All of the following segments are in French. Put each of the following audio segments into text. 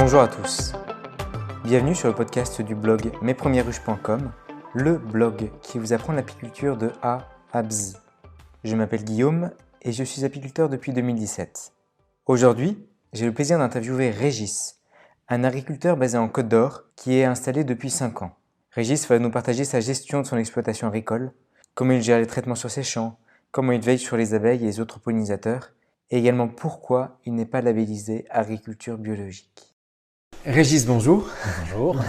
Bonjour à tous, bienvenue sur le podcast du blog mespremiersruches.com, le blog qui vous apprend l'apiculture de A à Z. Je m'appelle Guillaume et je suis apiculteur depuis 2017. Aujourd'hui, j'ai le plaisir d'interviewer Régis, un agriculteur basé en Côte d'Or qui est installé depuis 5 ans. Régis va nous partager sa gestion de son exploitation agricole, comment il gère les traitements sur ses champs, comment il veille sur les abeilles et les autres pollinisateurs, et également pourquoi il n'est pas labellisé agriculture biologique. Régis, bonjour. Bonjour,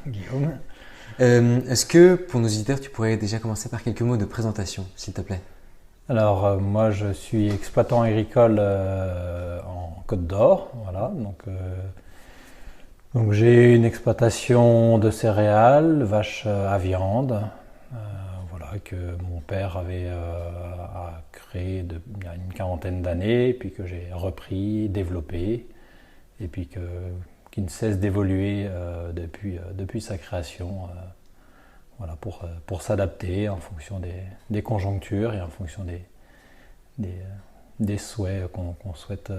Guillaume. Est-ce que pour nos auditeurs, tu pourrais déjà commencer par quelques mots de présentation, s'il te plaît? Alors, moi, je suis exploitant agricole en Côte d'Or. Voilà, donc j'ai une exploitation de céréales, vaches à viande, voilà, que mon père avait a créé il y a une quarantaine d'années, puis que j'ai repris, développé, et puis qui ne cesse d'évoluer depuis sa création, voilà, pour s'adapter en fonction des conjonctures et en fonction des souhaits qu'on souhaite,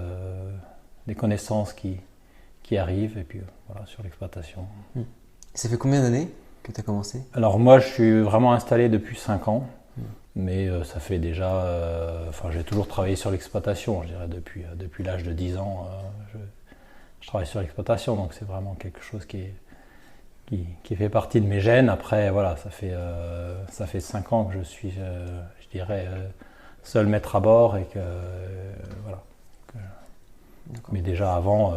des connaissances qui arrivent, et puis voilà, sur l'exploitation. Ça fait combien d'années que tu as commencé? Alors moi, je suis vraiment installé depuis 5 ans, mais ça fait déjà... j'ai toujours travaillé sur l'exploitation, je dirais, depuis l'âge de 10 ans. Je travaille sur l'exploitation, donc c'est vraiment quelque chose qui fait partie de mes gènes. Après, voilà, ça fait 5 ans que je suis, je dirais, seul maître à bord, et que voilà. Mais déjà avant,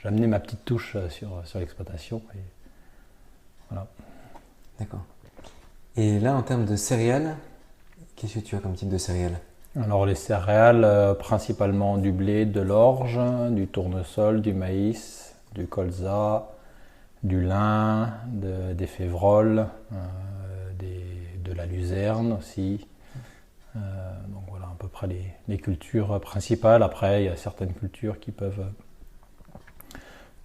j'amenais ma petite touche sur l'exploitation. Et voilà. D'accord. Et là, en termes de céréales, qu'est-ce que tu as comme type de céréales? Alors les céréales, principalement du blé, de l'orge, du tournesol, du maïs, du colza, du lin, des févroles, de la luzerne aussi. Donc voilà à peu près les cultures principales. Après, il y a certaines cultures qui peuvent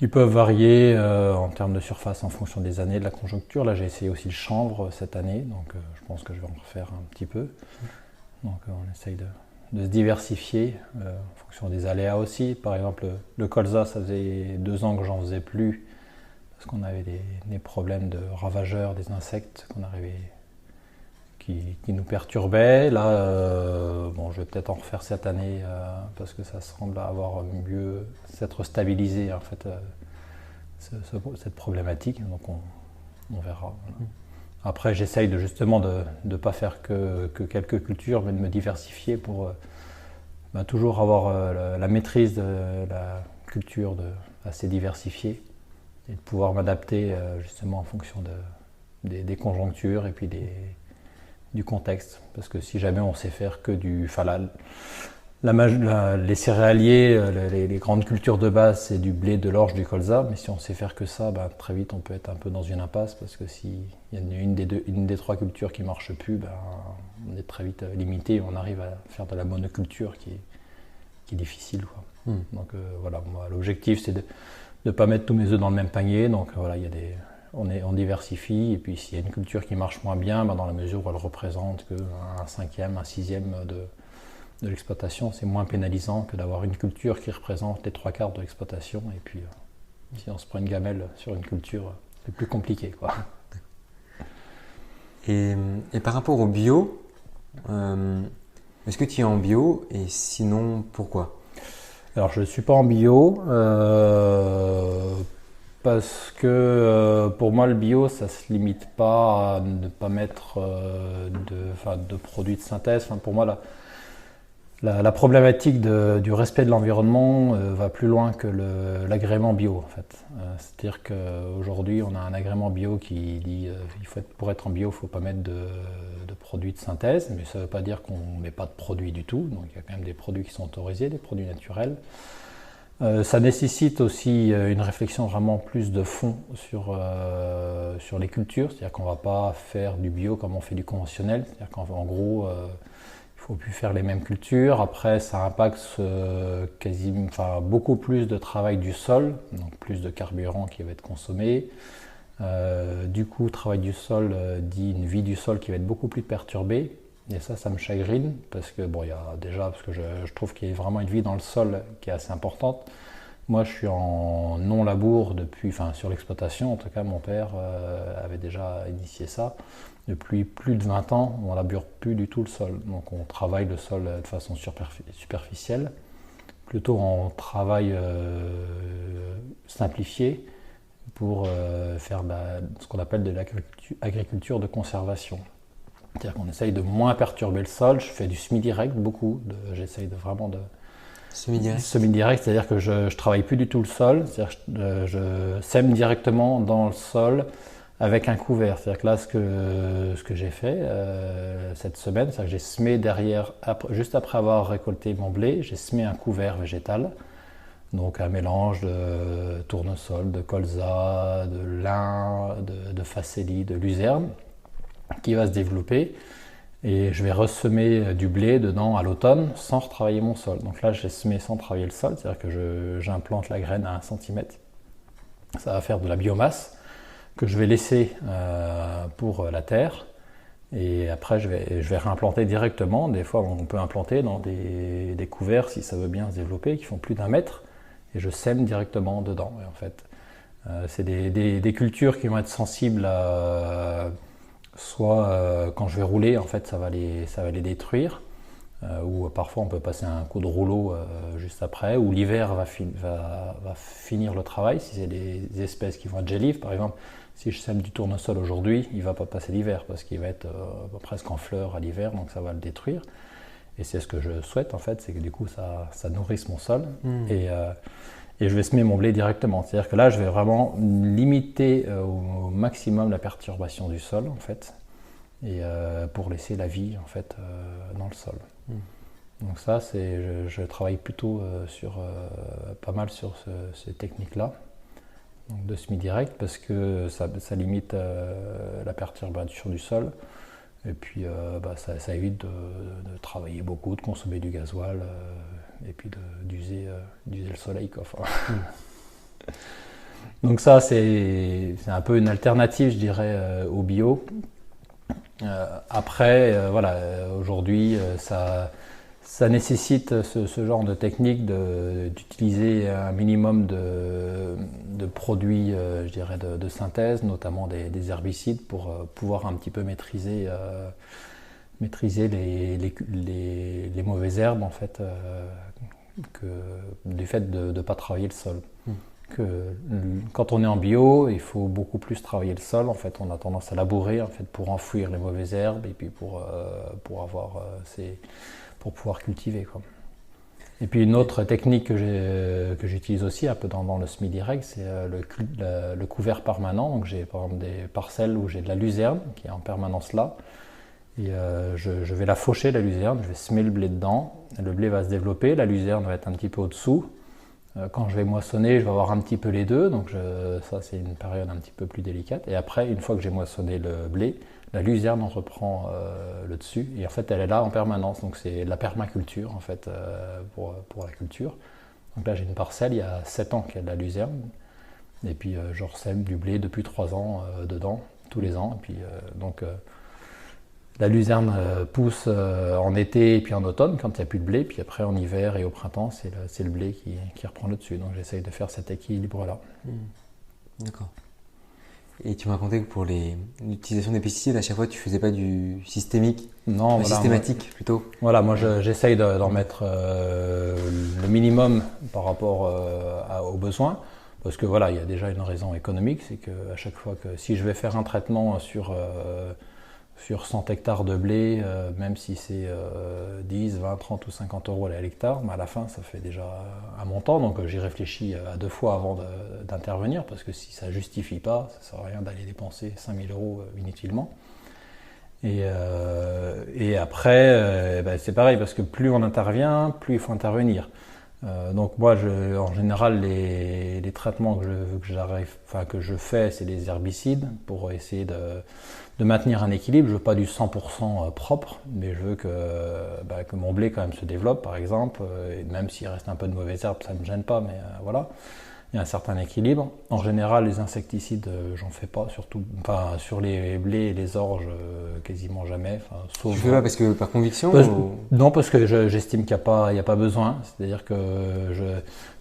varier en termes de surface en fonction des années, de la conjoncture. Là, j'ai essayé aussi le chanvre cette année, donc je pense que je vais en refaire un petit peu. Donc on essaye de se diversifier en fonction des aléas aussi. Par exemple, le colza, ça faisait 2 ans que j'en faisais plus parce qu'on avait des problèmes de ravageurs, des insectes qui nous perturbaient. Là, je vais peut-être en refaire cette année parce que ça semble avoir mieux s'être stabilisé en fait cette problématique. Donc on verra. Voilà. Après, j'essaye justement de ne pas faire que quelques cultures, mais de me diversifier pour toujours avoir la maîtrise de la culture assez diversifiée et de pouvoir m'adapter justement en fonction des conjonctures et puis du contexte. Parce que si jamais on sait faire que les céréaliers, les grandes cultures de base, c'est du blé, de l'orge, du colza, mais si on sait faire que ça, très vite on peut être un peu dans une impasse, parce que s'il y a une des 3 cultures qui ne marche plus, on est très vite limité, on arrive à faire de la monoculture qui est difficile, quoi. Donc voilà, moi, l'objectif c'est de ne pas mettre tous mes œufs dans le même panier, donc voilà, on diversifie, et puis s'il y a une culture qui marche moins bien, dans la mesure où elle représente qu'un 5e, un 6e de l'exploitation, c'est moins pénalisant que d'avoir une culture qui représente les 3/4 de l'exploitation, et puis si on se prend une gamelle sur une culture, c'est plus compliqué, quoi. Et par rapport au bio, est-ce que tu es en bio, et sinon pourquoi? Alors je ne suis pas en bio parce que pour moi le bio ça ne se limite pas à ne pas mettre de produits de synthèse. Pour moi la problématique du respect de l'environnement va plus loin que l'agrément bio, en fait. C'est-à-dire qu'aujourd'hui, on a un agrément bio qui dit pour être en bio, il ne faut pas mettre de produits de synthèse, mais ça ne veut pas dire qu'on ne met pas de produits du tout. Donc il y a quand même des produits qui sont autorisés, des produits naturels. Ça nécessite aussi une réflexion vraiment plus de fond sur les cultures. C'est-à-dire qu'on ne va pas faire du bio comme on fait du conventionnel. C'est-à-dire qu'en gros, il ne faut plus faire les mêmes cultures. Après, ça impacte beaucoup plus de travail du sol, donc plus de carburant qui va être consommé. Du coup, travail du sol dit une vie du sol qui va être beaucoup plus perturbée. Et ça me chagrine parce que, parce que je trouve qu'il y a vraiment une vie dans le sol qui est assez importante. Moi, je suis en non-labour depuis, enfin sur l'exploitation, en tout cas, mon père avait déjà initié ça. Depuis plus de 20 ans, on ne labure plus du tout le sol. Donc on travaille le sol de façon superficielle, plutôt en travail simplifié pour faire ce qu'on appelle de l'agriculture de conservation. C'est-à-dire qu'on essaye de moins perturber le sol. Je fais du semi-direct beaucoup. J'essaye de vraiment de... Semi-direct. Semi-direct, c'est-à-dire que je ne travaille plus du tout le sol. C'est-à-dire que je sème directement dans le sol avec un couvert. C'est-à-dire que là, ce que j'ai fait cette semaine, c'est que j'ai semé derrière, juste après avoir récolté mon blé, j'ai semé un couvert végétal. Donc un mélange de tournesol, de colza, de lin, de facélie, de luzerne, qui va se développer. Et je vais ressemer du blé dedans à l'automne sans retravailler mon sol. Donc là, j'ai semé sans travailler le sol, c'est-à-dire que j'implante la graine à 1 cm. Ça va faire de la biomasse que je vais laisser pour la terre. Et après, je vais réimplanter directement. Des fois, on peut implanter dans des couverts, si ça veut bien se développer, qui font plus d'1 mètre. Et je sème directement dedans. Et en fait, c'est des cultures qui vont être sensibles à... Soit quand je vais rouler, en fait, ça va les détruire, ou parfois on peut passer un coup de rouleau juste après, ou l'hiver va finir le travail, si c'est des espèces qui vont être gélives. Par exemple, si je sème du tournesol aujourd'hui, il ne va pas passer l'hiver, parce qu'il va être presque en fleurs à l'hiver, donc ça va le détruire. Et c'est ce que je souhaite, en fait, c'est que du coup, ça nourrisse mon sol. Et je vais semer mon blé directement. C'est-à-dire que là, je vais vraiment limiter au maximum la perturbation du sol, en fait, et pour laisser la vie, en fait, dans le sol. Donc ça, je travaille plutôt pas mal sur ces techniques-là, donc de semi-direct, parce que ça limite la perturbation du sol. Et puis, ça évite de travailler beaucoup, de consommer du gasoil. Et puis d'user le soleil, quoi. Enfin. Donc ça, c'est un peu une alternative, je dirais, au bio. Après, voilà, aujourd'hui, ça nécessite ce genre de technique d'utiliser un minimum de produits, je dirais, de synthèse, notamment des herbicides, pour pouvoir un petit peu maîtriser les mauvaises herbes, en fait, du fait de ne pas travailler le sol. Quand on est en bio, il faut beaucoup plus travailler le sol. En fait, on a tendance à labourer, en fait, pour enfouir les mauvaises herbes et puis pour pouvoir cultiver, quoi. Et puis une autre technique que j'utilise aussi un peu dans le semi-direct, c'est le couvert permanent. Donc j'ai par exemple des parcelles où j'ai de la luzerne qui est en permanence là. Et je vais la faucher, la luzerne, je vais semer le blé dedans, le blé va se développer, la luzerne va être un petit peu au-dessous. Quand je vais moissonner, je vais avoir un petit peu les deux, donc ça c'est une période un petit peu plus délicate. Et après, une fois que j'ai moissonné le blé, la luzerne en reprend le dessus, et en fait elle est là en permanence, donc c'est de la permaculture en fait pour la culture. Donc là j'ai une parcelle, il y a 7 ans qu'il y a de la luzerne, et puis je ressème du blé depuis 3 ans dedans, tous les ans, et puis la luzerne pousse en été et puis en automne quand il n'y a plus de blé, puis après en hiver et au printemps c'est le blé qui reprend le dessus. Donc j'essaye de faire cet équilibre-là. D'accord. Et tu m'as raconté que pour l'utilisation des pesticides, à chaque fois tu ne faisais pas du systémique, non, voilà, systématique plutôt. Voilà, moi j'essaye d'en mettre le minimum par rapport aux besoins. Parce que voilà, il y a déjà une raison économique, c'est qu'à chaque fois que si je vais faire un traitement sur 100 hectares de blé, même si c'est 10, 20, 30 ou 50 euros à l'hectare, à la fin ça fait déjà un montant, donc j'y réfléchis à 2 fois avant d'intervenir, parce que si ça ne justifie pas, ça ne sert à rien d'aller dépenser 5000 euros inutilement. Et après, c'est pareil, parce que plus on intervient, plus il faut intervenir. Donc moi, en général, les traitements que je fais, c'est des herbicides pour essayer de maintenir un équilibre. Je veux pas du 100% propre, mais je veux que mon blé quand même se développe, par exemple. Et même s'il reste un peu de mauvaises herbes, ça ne me gêne pas, mais voilà. il y a un certain équilibre. En général, les insecticides, j'en fais pas, surtout sur les blés et les orges, quasiment jamais. Tu fais pas parce que par conviction Non, parce que j'estime qu'il n'y a pas besoin. C'est-à-dire que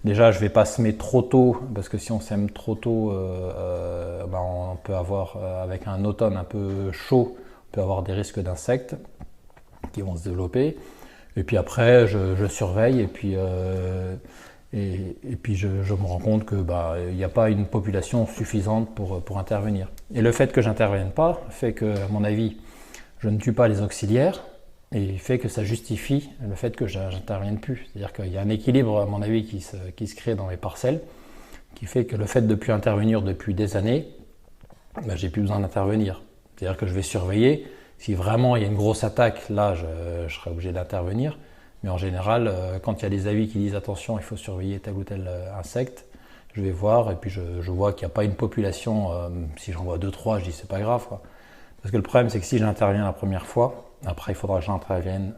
déjà, je vais pas semer trop tôt, parce que si on sème trop tôt, on peut avoir, avec un automne un peu chaud, on peut avoir des risques d'insectes qui vont se développer. Et puis après, je surveille et puis je me rends compte que il n'y a pas une population suffisante pour intervenir. Et le fait que j'intervienne pas fait que, à mon avis, je ne tue pas les auxiliaires et fait que ça justifie le fait que j'intervienne plus. C'est-à-dire qu'il y a un équilibre, à mon avis, qui se crée dans mes parcelles, qui fait que le fait de ne plus intervenir depuis des années, j'ai plus besoin d'intervenir. C'est-à-dire que je vais surveiller. Si vraiment il y a une grosse attaque, là, je serai obligé d'intervenir. Mais en général, quand il y a des avis qui disent attention, il faut surveiller tel ou tel insecte, je vais voir et puis je vois qu'il n'y a pas une population. Si j'en vois 2-3, je dis c'est pas grave, quoi. Parce que le problème, c'est que si j'interviens la première fois, après il faudra que j'intervienne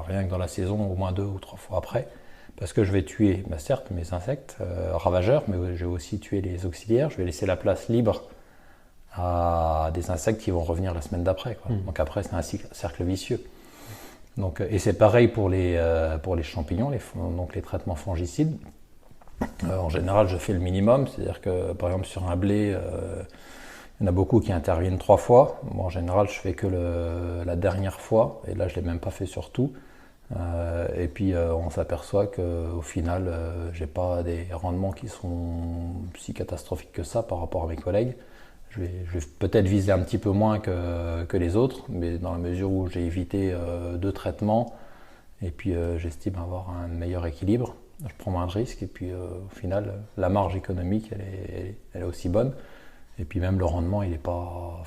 rien que dans la saison, au moins 2 ou 3 fois après. Parce que je vais tuer, certes, mes insectes ravageurs, mais je vais aussi tuer les auxiliaires. Je vais laisser la place libre à des insectes qui vont revenir la semaine d'après, quoi. Donc après, c'est un cercle vicieux. Donc, et c'est pareil pour les champignons, donc les traitements fongicides. En général, je fais le minimum, c'est-à-dire que par exemple sur un blé, il y en a beaucoup qui interviennent 3 fois. Moi, en général, je fais que la dernière fois, et là, je ne l'ai même pas fait sur tout. Et puis, on s'aperçoit qu'au final, je n'ai pas des rendements qui sont si catastrophiques que ça par rapport à mes collègues. Je vais peut-être viser un petit peu moins que les autres, mais dans la mesure où j'ai évité 2 traitements, et puis j'estime avoir un meilleur équilibre, je prends moins de risques, et puis au final, la marge économique, elle est aussi bonne, et puis même le rendement, il n'est pas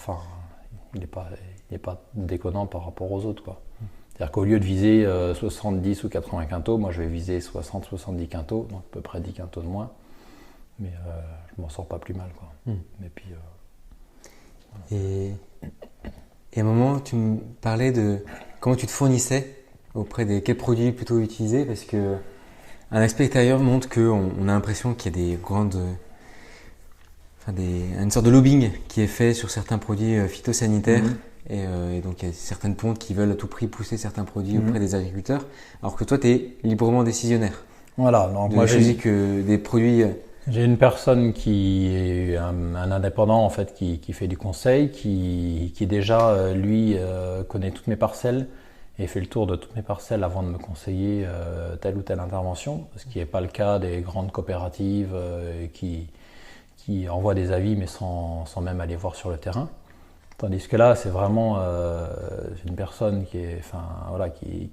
déconnant par rapport aux autres, quoi. C'est-à-dire qu'au lieu de viser 70 ou 80 quintaux, moi je vais viser 60-70 quintaux, donc à peu près 10 quintaux de moins, mais je m'en sors pas plus mal, quoi. Et puis... Et à un moment, tu me parlais de comment tu te fournissais auprès des quels produits plutôt utiliser, parce que un aspect extérieur montre qu'on a l'impression qu'il y a des grandes, une sorte de lobbying qui est fait sur certains produits phytosanitaires. Et donc il y a certaines pontes qui veulent à tout prix pousser certains produits auprès des agriculteurs, alors que toi tu es librement décisionnaire. Voilà, donc moi j'ai que des produits. J'ai une personne qui est un indépendant en fait qui fait du conseil, qui déjà lui connaît toutes mes parcelles et fait le tour de toutes mes parcelles avant de me conseiller telle ou telle intervention, ce qui n'est pas le cas des grandes coopératives qui envoient des avis mais sans même aller voir sur le terrain. Tandis que là, c'est vraiment une personne qui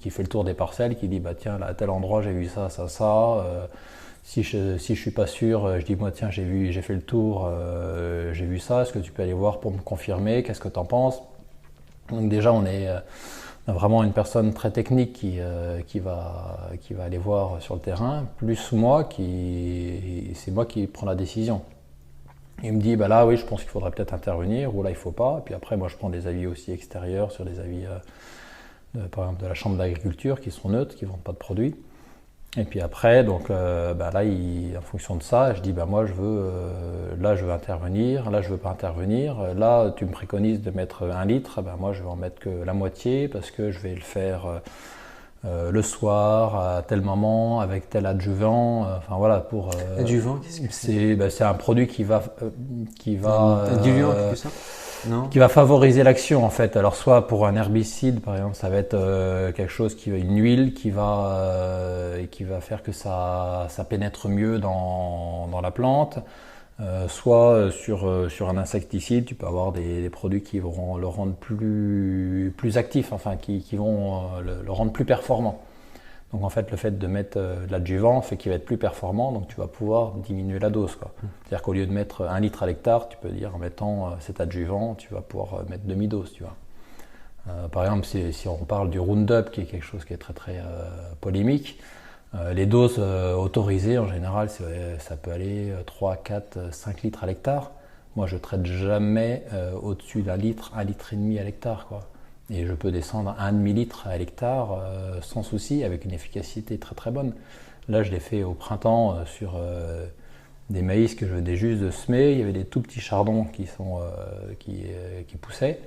fait le tour des parcelles, qui dit tiens, là, à tel endroit j'ai vu ça. Si je suis pas sûr, je dis moi tiens j'ai fait le tour, j'ai vu ça. Est-ce que tu peux aller voir pour me confirmer? Qu'est-ce que tu en penses? Donc déjà on a vraiment une personne très technique qui va aller voir sur le terrain, plus moi c'est moi qui prends la décision. Il me dit là oui je pense qu'il faudrait peut-être intervenir ou là il faut pas. Puis après moi je prends des avis aussi extérieurs sur des avis par exemple de la chambre d'agriculture qui sont neutres, qui vendent pas de produits. Et puis après donc là en fonction de ça je dis moi je veux intervenir, là je veux pas intervenir, là tu me préconises de mettre 1 litre, moi je vais en mettre que la moitié parce que je vais le faire le soir à tel moment avec tel adjuvant, pour adjuvant, qu'est-ce que c'est? C'est un produit qui va un diluant quelque sorte? Non. Qui va favoriser l'action en fait. Alors soit pour un herbicide par exemple, ça va être quelque chose une huile qui va faire que ça pénètre mieux dans la plante. Soit sur un insecticide, tu peux avoir des produits qui vont le rendre plus actif, qui vont le rendre plus performant. Donc en fait, le fait de mettre de l'adjuvant fait qu'il va être plus performant, donc tu vas pouvoir diminuer la dose, quoi. C'est-à-dire qu'au lieu de mettre 1 litre à l'hectare, tu peux dire en mettant cet adjuvant, tu vas pouvoir mettre demi-dose, tu vois. Par exemple, si on parle du Roundup, qui est quelque chose qui est très très polémique, les doses autorisées en général, ça peut aller 3, 4, 5 litres à l'hectare. Moi, je traite jamais au-dessus d'1 litre, 1,5 litre à l'hectare, quoi. Et je peux descendre à 1,5 litre à l'hectare sans souci, avec une efficacité très très bonne. Là, je l'ai fait au printemps sur des maïs que je venais juste de semer. Il y avait des tout petits chardons qui poussaient.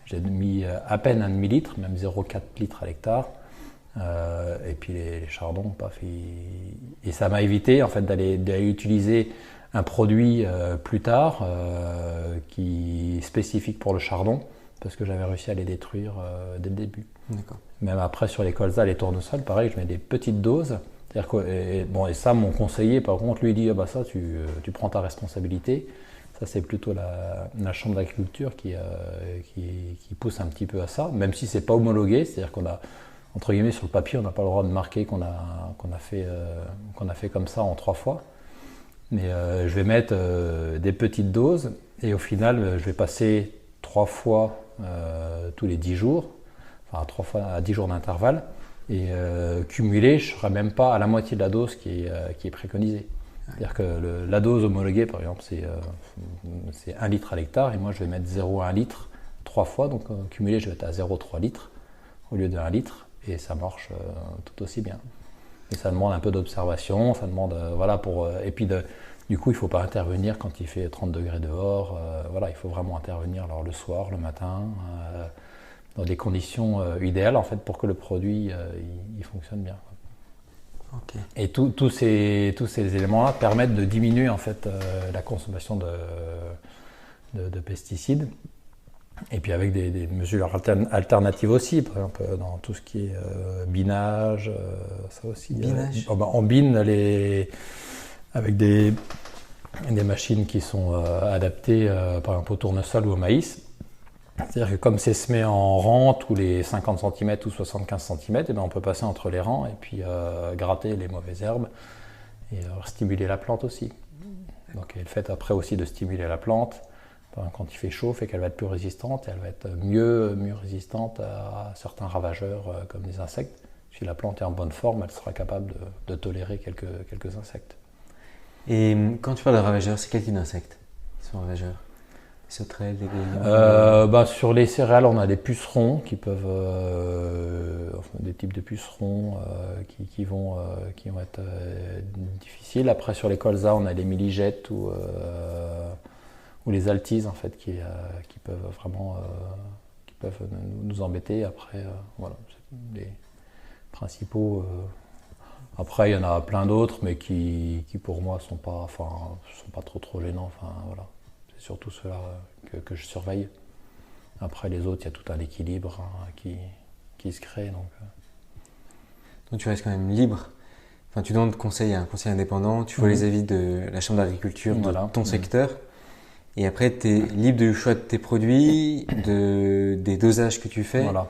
J'ai mis à peine un demi-litre, même 0,4 litres à l'hectare. Et puis les chardons, paf, et ça m'a évité en fait d'aller utiliser un produit plus tard qui est spécifique pour le chardon, parce que j'avais réussi à les détruire dès le début. D'accord. Même après sur les colzas, les tournesols, pareil, je mets des petites doses. C'est-à-dire que, et ça, mon conseiller, par contre, lui dit ça, tu prends ta responsabilité. Ça, c'est plutôt la chambre d'agriculture qui pousse un petit peu à ça, même si c'est pas homologué. C'est-à-dire qu'on a, entre guillemets, sur le papier, on n'a pas le droit de marquer qu'on a fait comme ça en 3 fois. Mais je vais mettre des petites doses et au final, je vais passer 3 fois tous les 10 jours, enfin 3 fois à 10 jours d'intervalle. Et cumulé, je ne serai même pas à la moitié de la dose qui est préconisée. C'est-à-dire que la dose homologuée, par exemple, c'est 1 litre à l'hectare, et moi je vais mettre 0,1 litre 3 fois, donc cumulé, je vais être à 0,3 litres au lieu de 1 litre, et ça marche tout aussi bien. Et ça demande un peu d'observation, ça demande, et puis du coup, il ne faut pas intervenir quand il fait 30 degrés dehors, il faut vraiment intervenir le soir, le matin, dans des conditions idéales en fait pour que le produit il fonctionne bien. Okay. Et tous ces éléments-là permettent de diminuer en fait la consommation de pesticides. Et puis avec des mesures alternatives aussi, par exemple dans tout ce qui est binage, ça aussi. Binage. On bine avec des machines qui sont adaptées par exemple au tournesol ou au maïs. C'est-à-dire que comme c'est semé en rang tous les 50 cm ou 75 cm, on peut passer entre les rangs et puis gratter les mauvaises herbes et stimuler la plante aussi. Donc, et le fait après aussi de stimuler la plante, quand il fait chaud, fait qu'elle va être plus résistante et elle va être mieux résistante à certains ravageurs comme les insectes. Si la plante est en bonne forme, elle sera capable de tolérer quelques insectes. Et quand tu parles de ravageurs, c'est quel type d'insectes qui sont ravageurs? Les sauterelles, les grillons? Sur les céréales, on a des pucerons qui peuvent, des types de pucerons qui vont être difficiles. Après, sur les colzas, on a les milligètes ou les altises en fait qui peuvent vraiment nous embêter. Après, c'est les principaux. Après, il y en a plein d'autres, mais qui pour moi sont pas trop gênants. C'est surtout ceux-là que je surveille. Après, les autres, il y a tout un équilibre qui se crée. Donc tu restes quand même libre. Enfin, tu demandes conseil à un conseiller indépendant, tu vois les avis de la chambre d'agriculture de ton secteur. Et après, tu es libre du choix de tes produits, des dosages que tu fais. Voilà.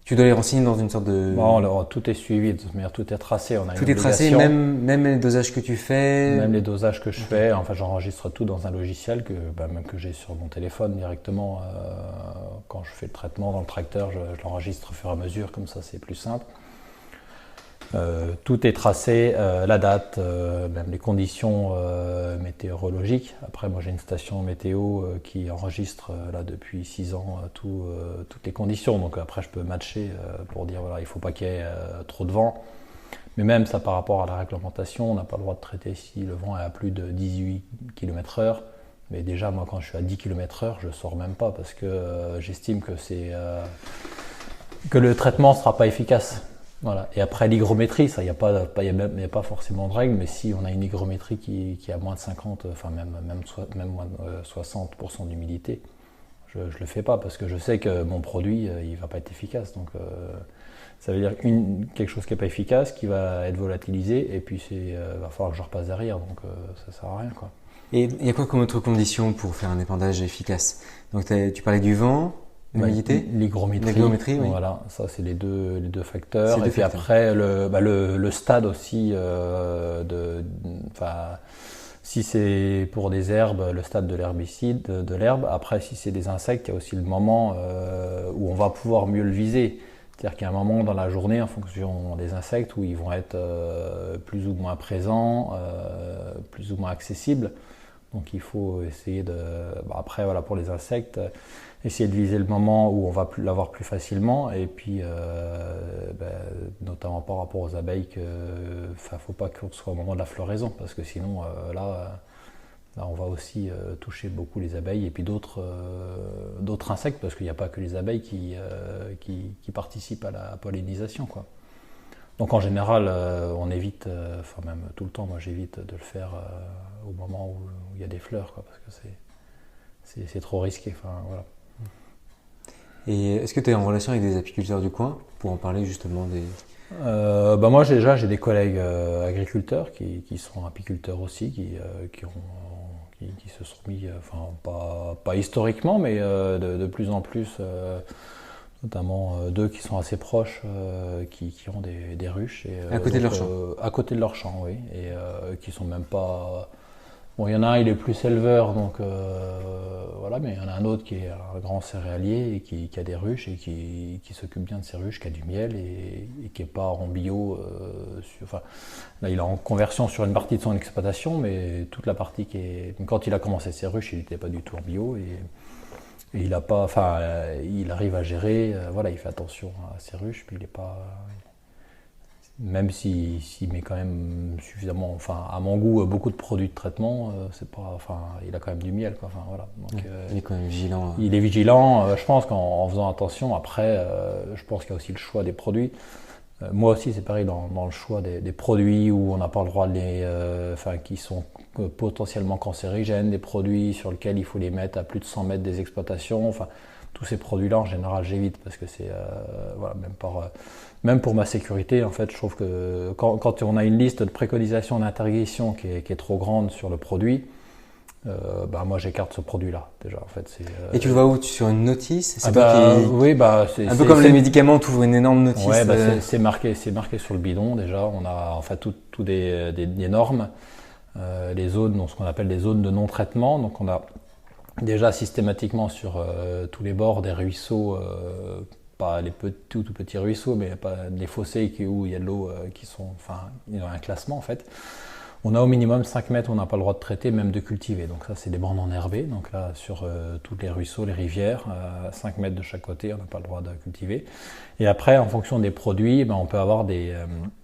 Tu dois les renseigner dans une sorte de… Bon, tout est suivi, tout est tracé. Tout est tracé, même les dosages que tu fais. Même les dosages que je fais. Enfin, j'enregistre tout dans un logiciel même que j'ai sur mon téléphone directement. Quand je fais le traitement dans le tracteur, je l'enregistre au fur et à mesure, comme ça c'est plus simple. Tout est tracé, la date, même les conditions météorologiques. Après, moi j'ai une station météo qui enregistre là depuis 6 ans toutes les conditions. Donc après, je peux matcher pour dire il ne faut pas qu'il y ait trop de vent. Mais même ça, par rapport à la réglementation, on n'a pas le droit de traiter si le vent est à plus de 18 km/h. Mais déjà, moi, quand je suis à 10 km/h, je ne sors même pas parce que j'estime que le traitement ne sera pas efficace. Voilà. Et après l'hygrométrie, ça, il n'y a pas forcément de règle, mais si on a une hygrométrie qui a moins de 50, même moins de 60% d'humidité, je ne le fais pas parce que je sais que mon produit, il ne va pas être efficace. Donc, ça veut dire quelque chose qui n'est pas efficace, qui va être volatilisé, et puis va falloir que je repasse derrière, donc ça ne sert à rien, quoi. Et il y a quoi comme autre condition pour faire un épandage efficace? Donc tu parlais du vent, l'humidité, l'hygrométrie, oui. Voilà, ça c'est les deux facteurs. Et puis après le stade aussi si c'est pour des herbes, le stade de l'herbicide, de l'herbe. Après, si c'est des insectes, il y a aussi le moment où on va pouvoir mieux le viser. C'est-à-dire qu'il y a un moment dans la journée, en fonction des insectes, où ils vont être plus ou moins présents, plus ou moins accessibles, Donc il faut essayer de... après, voilà, pour les insectes, essayer de viser le moment où on va l'avoir plus facilement. Et puis, notamment par rapport aux abeilles, il ne faut pas qu'on soit au moment de la floraison, parce que sinon, là, on va aussi toucher beaucoup les abeilles et puis d'autres insectes, parce qu'il n'y a pas que les abeilles qui participent à la pollinisation, quoi. Donc en général, on évite, même tout le temps, moi j'évite de le faire au moment où il y a des fleurs, quoi, parce que c'est trop risqué. Voilà. Et est-ce que tu es en relation avec des apiculteurs du coin pour en parler justement des... Moi j'ai des collègues agriculteurs qui sont apiculteurs aussi, qui se sont mis, pas historiquement, mais de plus en plus, notamment deux qui sont assez proches, qui ont des ruches. À côté de leur champ. À côté de leur champ, oui, et qui sont même pas... Bon, il y en a un, il est plus éleveur, donc voilà, mais il y en a un autre qui est un grand céréalier et qui a des ruches et qui s'occupe bien de ses ruches, qui a du miel et qui n'est pas en bio. Là, il est en conversion sur une partie de son exploitation, mais toute la partie quand il a commencé ses ruches, il n'était pas du tout en bio et il a pas, il arrive à gérer. Voilà, il fait attention à ses ruches, puis il n'est pas. Même s'il met quand même suffisamment, à mon goût, beaucoup de produits de traitement, il a quand même du miel, quoi. Voilà. Donc, il est quand même vigilant. Il est vigilant. Je pense qu'en faisant attention, après, je pense qu'il y a aussi le choix des produits. Moi aussi, c'est pareil dans le choix des produits où on n'a pas le droit de qui sont potentiellement cancérigènes, des produits sur lesquels il faut les mettre à plus de 100 mètres des exploitations. Tous ces produits-là, en général, j'évite parce que c'est, même pour ma sécurité, en fait, je trouve que quand on a une liste de préconisations d'interdiction qui est trop grande sur le produit, moi j'écarte ce produit-là déjà. En fait, et tu le vois où? Sur une notice? C'est un peu comme les médicaments, tu ouvres une énorme notice. Ouais, c'est marqué sur le bidon déjà. On a en fait tout des normes, les zones, donc ce qu'on appelle des zones de non-traitement. Donc on a déjà systématiquement sur tous les bords des ruisseaux, pas les tout petits ruisseaux, mais pas les fossés où il y a de l'eau il y a un classement en fait. On a au minimum 5 mètres, on n'a pas le droit de traiter, même de cultiver. Donc ça, c'est des bandes enherbées. Donc là, sur tous les ruisseaux, les rivières, 5 mètres de chaque côté, on n'a pas le droit de cultiver. Et après, en fonction des produits, on peut avoir des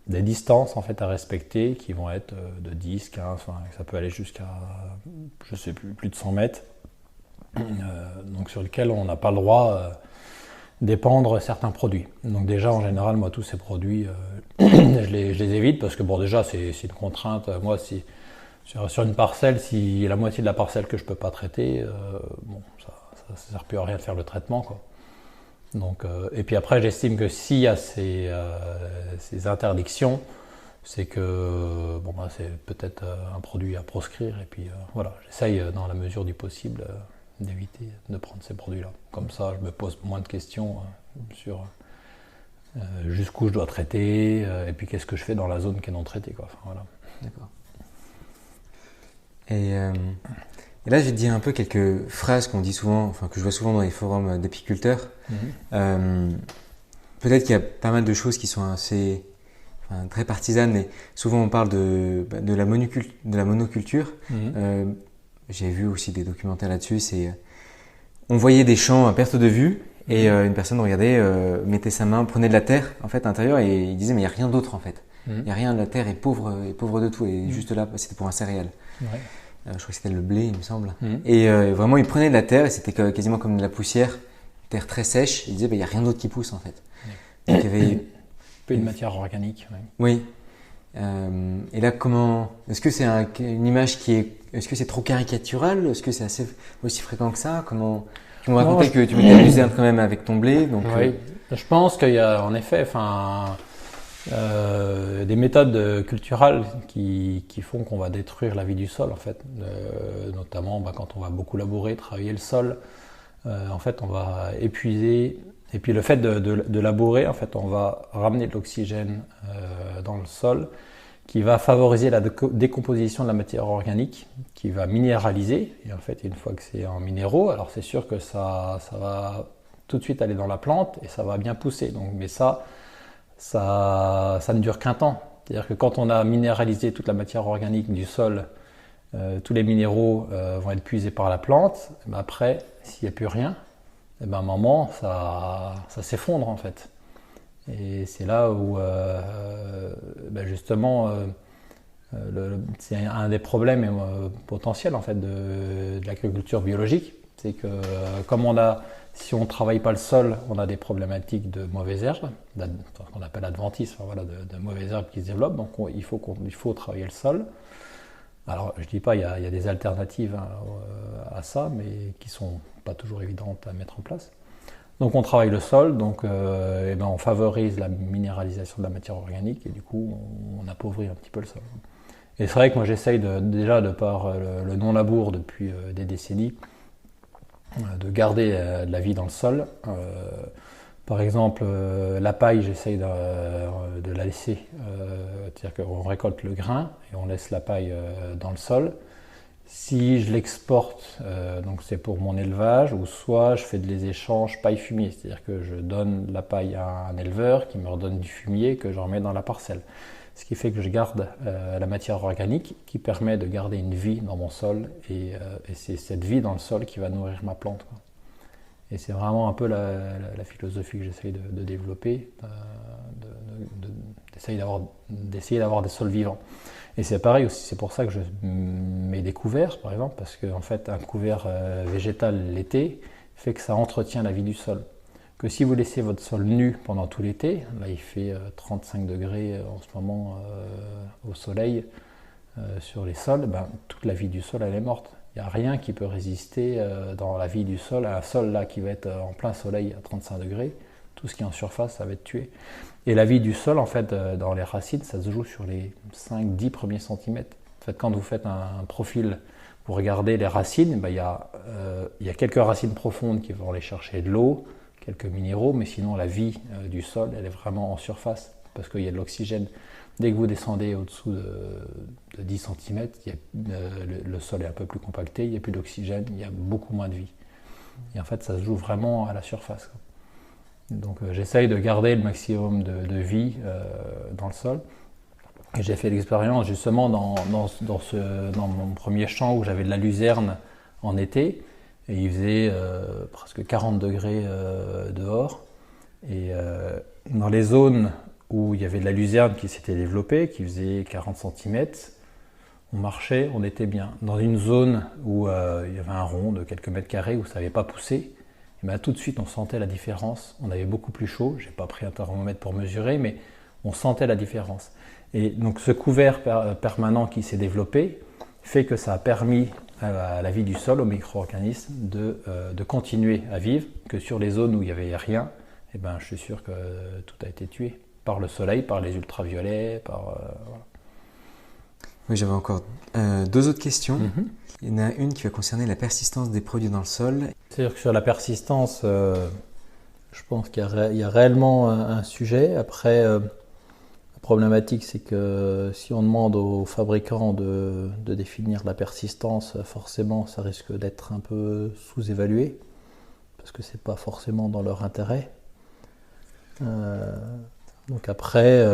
distances en fait à respecter qui vont être de 10, 15, ça peut aller jusqu'à, je sais plus de 100 mètres. Donc sur lequel on n'a pas le droit d'épandre certains produits. Donc déjà, en général, moi, tous ces produits, je les évite parce que déjà, c'est une contrainte. Moi, si sur une parcelle, s'il y a la moitié de la parcelle que je ne peux pas traiter, ça ne sert plus à rien de faire le traitement, quoi. Donc, et puis après, j'estime que s'il y a ces interdictions, c'est que c'est peut-être un produit à proscrire. Et puis voilà, j'essaye dans la mesure du possible d'éviter de prendre ces produits-là. Comme ça, je me pose moins de questions sur jusqu'où je dois traiter et puis qu'est-ce que je fais dans la zone qui est non traitée, quoi. Voilà. D'accord. Et là, je vais te dire un peu quelques phrases qu'on dit souvent, que je vois souvent dans les forums d'apiculteurs. Peut-être qu'il y a pas mal de choses qui sont assez très partisanes, mais souvent on parle de la monoculture. J'ai vu aussi des documentaires là-dessus. On voyait des champs à perte de vue et une personne regardait, mettait sa main, prenait de la terre en fait à l'intérieur et il disait mais il n'y a rien d'autre en fait. Il n'y a rien, la terre est pauvre de tout et juste là c'était pour un céréal. Ouais. Je crois que c'était le blé il me semble. Et vraiment il prenait de la terre et c'était quasiment comme de la poussière, terre très sèche. Il disait il n'y a rien d'autre qui pousse en fait. Donc, il y avait peu de matière organique. Ouais. Oui. Et là, est-ce que c'est une image est-ce que c'est trop caricatural? Est-ce que c'est aussi fréquent que ça? Tu me racontais que tu mettais la luzerne quand même avec ton blé. Donc, oui. Je pense qu'il y a en effet, des méthodes culturales qui font qu'on va détruire la vie du sol en fait. Notamment quand on va beaucoup labourer, travailler le sol. En fait, on va épuiser. Et puis le fait de labourer, en fait, on va ramener de l'oxygène dans le sol qui va favoriser la décomposition de la matière organique, qui va minéraliser. Et en fait, une fois que c'est en minéraux, alors c'est sûr que ça va tout de suite aller dans la plante et ça va bien pousser. Donc, mais ça ne dure qu'un temps. C'est-à-dire que quand on a minéralisé toute la matière organique du sol tous les minéraux vont être puisés par la plante. Ben après, s'il n'y a plus rien, et ben à un moment, ça s'effondre en fait. Et c'est là où, justement, c'est un des problèmes potentiels en fait de l'agriculture biologique. C'est que si on ne travaille pas le sol, on a des problématiques de mauvaises herbes, qu'on appelle adventices, de mauvaises herbes qui se développent. Donc il faut travailler le sol. Alors je ne dis pas, il y a des alternatives à ça, mais qui ne sont pas toujours évidentes à mettre en place. Donc on travaille le sol, donc on favorise la minéralisation de la matière organique et du coup on appauvrit un petit peu le sol. Et c'est vrai que moi j'essaye déjà de par le non-labour depuis des décennies, de garder de la vie dans le sol. Par exemple, la paille, j'essaye de la laisser, c'est-à-dire qu'on récolte le grain et on laisse la paille dans le sol. Si je l'exporte, donc c'est pour mon élevage, ou soit je fais des échanges paille-fumier, c'est-à-dire que je donne la paille à un éleveur qui me redonne du fumier que je remets dans la parcelle. Ce qui fait que je garde la matière organique qui permet de garder une vie dans mon sol et c'est cette vie dans le sol qui va nourrir ma plante, quoi. Et c'est vraiment un peu la philosophie que j'essaye de développer, d'essayer d'avoir des sols vivants. Et c'est pareil aussi, c'est pour ça que je mets des couverts, par exemple, parce qu'en fait, un couvert végétal l'été fait que ça entretient la vie du sol. Que si vous laissez votre sol nu pendant tout l'été, là il fait 35 degrés en ce moment au soleil sur les sols, toute la vie du sol elle est morte. Il n'y a rien qui peut résister dans la vie du sol, à un sol là qui va être en plein soleil à 35 degrés, tout ce qui est en surface ça va être tué. Et la vie du sol en fait dans les racines ça se joue sur les 5-10 premiers centimètres. En fait quand vous faites un profil, vous regardez les racines, il y a quelques racines profondes qui vont aller chercher de l'eau, quelques minéraux, mais sinon la vie du sol elle est vraiment en surface parce qu'il y a de l'oxygène. Dès que vous descendez au-dessous de 10 cm, le sol est un peu plus compacté, il n'y a plus d'oxygène, il y a beaucoup moins de vie. Et en fait, ça se joue vraiment à la surface. Donc j'essaye de garder le maximum de vie dans le sol. Et j'ai fait l'expérience justement dans mon premier champ où j'avais de la luzerne en été. Et il faisait presque 40 degrés dehors. Et dans les zones où il y avait de la luzerne qui s'était développée, qui faisait 40 cm, on marchait, on était bien. Dans une zone où il y avait un rond de quelques mètres carrés où ça n'avait pas poussé, et tout de suite on sentait la différence. On avait beaucoup plus chaud, je n'ai pas pris un thermomètre pour mesurer, mais on sentait la différence. Et donc ce couvert permanent qui s'est développé fait que ça a permis à la vie du sol, aux micro-organismes, de continuer à vivre, que sur les zones où il n'y avait rien, je suis sûr que tout a été tué. Par le soleil, par les ultraviolets, voilà. Oui, j'avais encore deux autres questions. Il y en a une qui va concerner la persistance des produits dans le sol. C'est-à-dire que sur la persistance, je pense qu'il y a réellement un sujet. Après, la problématique, c'est que si on demande aux fabricants de définir la persistance, forcément, ça risque d'être un peu sous-évalué, parce que ce n'est pas forcément dans leur intérêt. Donc après,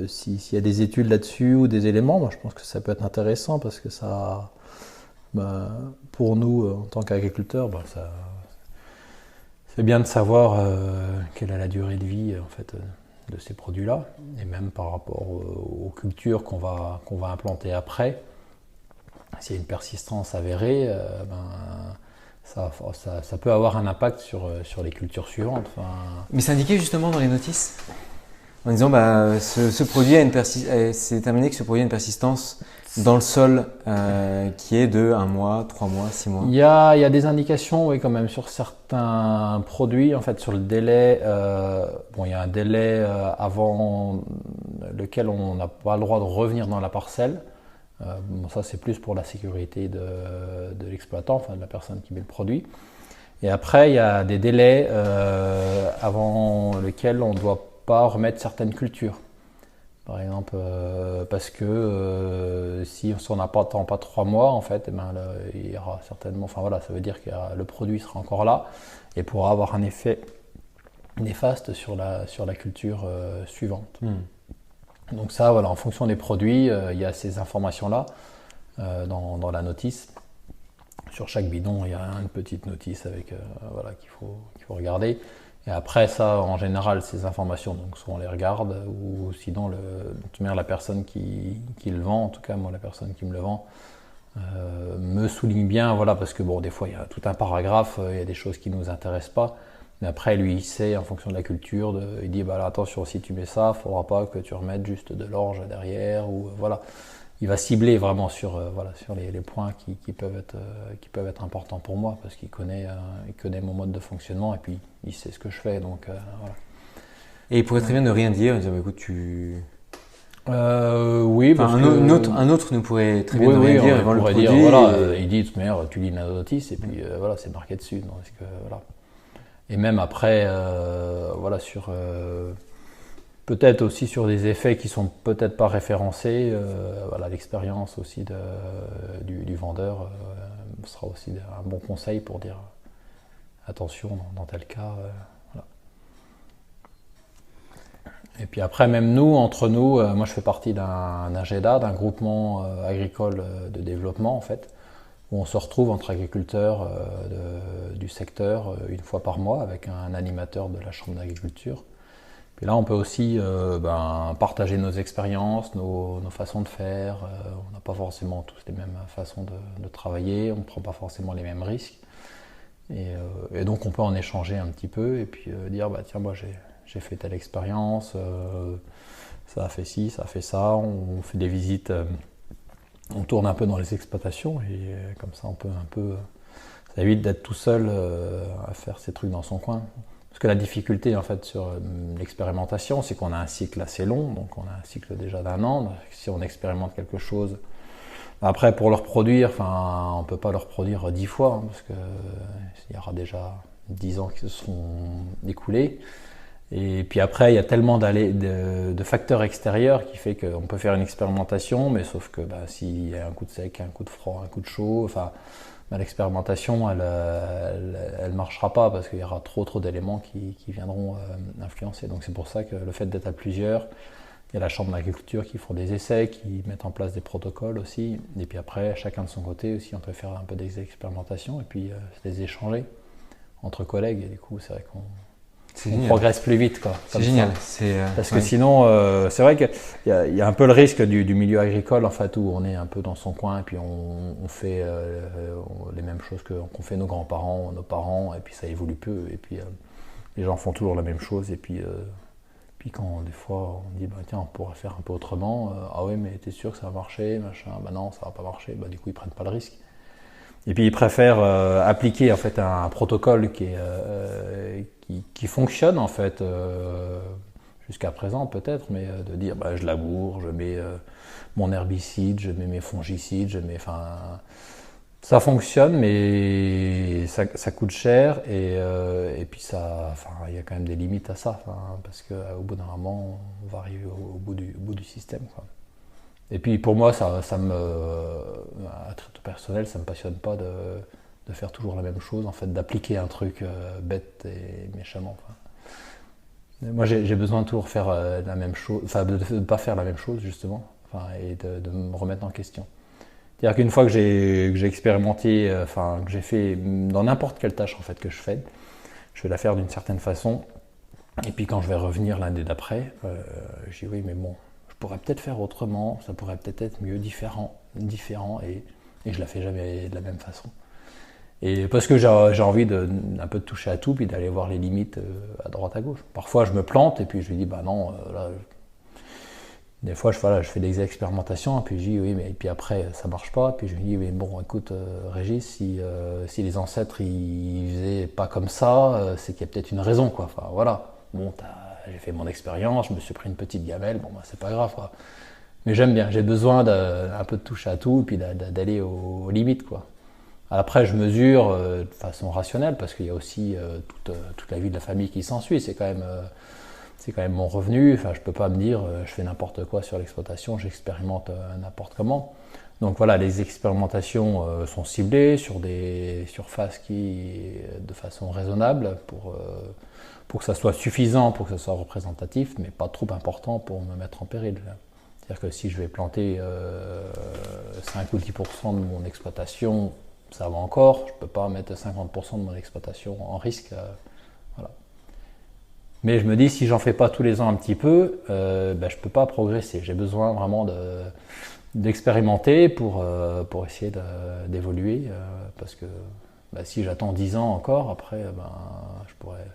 s'il y a des études là-dessus ou des éléments, je pense que ça peut être intéressant parce que ça, pour nous en tant qu'agriculteurs, c'est bien de savoir quelle est la durée de vie en fait de ces produits-là, et même par rapport aux cultures qu'on va implanter après. S'il y a une persistance avérée, ça peut avoir un impact sur les cultures suivantes. Mais c'est indiqué justement dans les notices en disant ce produit c'est déterminé que ce produit a une persistance dans le sol qui est de 1 mois, 3 mois, 6 mois. Il y a des indications, oui, quand même, sur certains produits, en fait, sur le délai. Il y a un délai avant lequel on n'a pas le droit de revenir dans la parcelle. Ça, c'est plus pour la sécurité de l'exploitant, enfin de la personne qui met le produit. Et après, il y a des délais avant lesquels on ne doit pas remettre certaines cultures. Par exemple, parce que si on n'attend pas 3 mois, en fait, il y aura certainement, ça veut dire que le produit sera encore là et pourra avoir un effet néfaste sur la culture suivante. Donc ça, en fonction des produits, il y a ces informations-là. dans la notice. Sur chaque bidon, il y a une petite notice avec voilà, qu'il faut regarder. Et après ça, en général, ces informations, donc soit on les regarde, ou sinon la personne qui le vend, en tout cas moi la personne qui me le vend, me souligne bien, voilà, parce que bon, des fois il y a tout un paragraphe, il y a des choses qui ne nous intéressent pas, mais après lui il sait en fonction de la culture, il dit bah là, attention, si tu mets ça, il ne faudra pas que tu remettes juste de l'orge derrière, ou voilà. Il va cibler vraiment sur les points qui peuvent être importants pour moi, parce qu'il connaît mon mode de fonctionnement et puis il sait ce que je fais, donc voilà. Et il pourrait très bien ne rien dire, dire bah, écoute, oui, parce un autre nous pourrait très bien ne rien dire, il pourrait dire, voilà, il dit, mais tu lis la notice et puis voilà, c'est marqué dessus. Donc, voilà. Et même après, voilà, peut-être aussi sur des effets qui sont peut-être pas référencés, voilà, l'expérience aussi du vendeur sera aussi un bon conseil pour dire attention dans tel cas. Voilà. Et puis après, même nous, entre nous, moi je fais partie d'un AGEDA, d'un groupement agricole de développement en fait, où on se retrouve entre agriculteurs du secteur une fois par mois avec un animateur de la chambre d'agriculture. Puis là, on peut aussi partager nos expériences, nos façons de faire. On n'a pas forcément tous les mêmes façons de travailler, on ne prend pas forcément les mêmes risques. Et donc, on peut en échanger un petit peu et puis dire, bah, tiens, moi j'ai fait telle expérience, ça a fait ci, ça a fait ça. On fait des visites, on tourne un peu dans les exploitations et comme ça, on peut un peu. Ça évite d'être tout seul à faire ces trucs dans son coin. Parce que la difficulté en fait sur l'expérimentation, c'est qu'on a un cycle assez long, donc on a un cycle déjà d'1 an. Si on expérimente quelque chose, après pour le reproduire, on ne peut pas le reproduire 10 fois, parce qu'il y aura déjà 10 ans qui se seront écoulés. Et puis après, il y a tellement de facteurs extérieurs qui fait qu'on peut faire une expérimentation, mais sauf que s'il y a un coup de sec, un coup de froid, un coup de chaud, l'expérimentation, elle marchera pas parce qu'il y aura trop d'éléments qui viendront influencer. Donc c'est pour ça que le fait d'être à plusieurs, il y a la chambre d'agriculture qui font des essais, qui mettent en place des protocoles aussi. Et puis après, chacun de son côté aussi, on peut faire un peu des expérimentations et puis les échanger entre collègues. Et du coup, c'est vrai qu'on progresse plus vite, quoi. C'est génial. Parce que sinon, c'est vrai qu'il y a un peu le risque du milieu agricole, en fait, où on est un peu dans son coin et puis on fait les mêmes choses qu'ont fait nos grands-parents, nos parents, et puis ça évolue peu. Et puis les gens font toujours la même chose. Et puis quand des fois on dit tiens, on pourrait faire un peu autrement, ah oui, mais t'es sûr que ça va marcher, machin, non, ça va pas marcher, du coup ils prennent pas le risque. Et puis ils préfèrent appliquer en fait un protocole qui fonctionne en fait jusqu'à présent peut-être, mais de dire je laboure, je mets mon herbicide, je mets mes fongicides, ça fonctionne, mais ça coûte cher et puis il y a quand même des limites à ça, parce qu'au bout d'un moment on va arriver au bout du système, quoi. Et puis pour moi, à titre personnel, ça me passionne pas de faire toujours la même chose, en fait, d'appliquer un truc bête et méchamment. Moi, j'ai besoin de toujours faire la même chose, de ne pas faire la même chose justement, et de me remettre en question. C'est-à-dire qu'une fois que j'ai expérimenté, que j'ai fait dans n'importe quelle tâche en fait que je vais la faire d'une certaine façon. Et puis quand je vais revenir l'année d'après, je dis oui, mais bon. Je pourrais peut-être faire autrement, ça pourrait peut-être être mieux, différent et je la fais jamais de la même façon. Et parce que j'ai envie un peu de toucher à tout, puis d'aller voir les limites à droite à gauche. Parfois je me plante et puis je lui dis non, là. Des fois je fais des expérimentations et puis je dis oui, mais et puis après ça marche pas, puis je lui dis oui, bon écoute Régis, si les ancêtres ils faisaient pas comme ça, c'est qu'il y a peut-être une raison, quoi. Voilà. Bon, j'ai fait mon expérience, je me suis pris une petite gamelle, c'est pas grave, quoi. Mais j'aime bien, j'ai besoin un peu de toucher à tout et puis d'aller aux limites, quoi. Après, je mesure de façon rationnelle parce qu'il y a aussi toute la vie de la famille qui s'ensuit. C'est quand même mon revenu. Je peux pas me dire je fais n'importe quoi sur l'exploitation, j'expérimente n'importe comment. Donc voilà, les expérimentations sont ciblées sur des surfaces de façon raisonnable pour que ça soit suffisant, pour que ça soit représentatif, mais pas trop important pour me mettre en péril. C'est-à-dire que si je vais planter 5 ou 10% de mon exploitation, ça va encore. Je ne peux pas mettre 50% de mon exploitation en risque. Voilà. Mais je me dis, si j'en fais pas tous les ans un petit peu, je ne peux pas progresser. J'ai besoin vraiment d'expérimenter pour essayer d'évoluer. Parce que si j'attends 10 ans encore, après, je pourrais...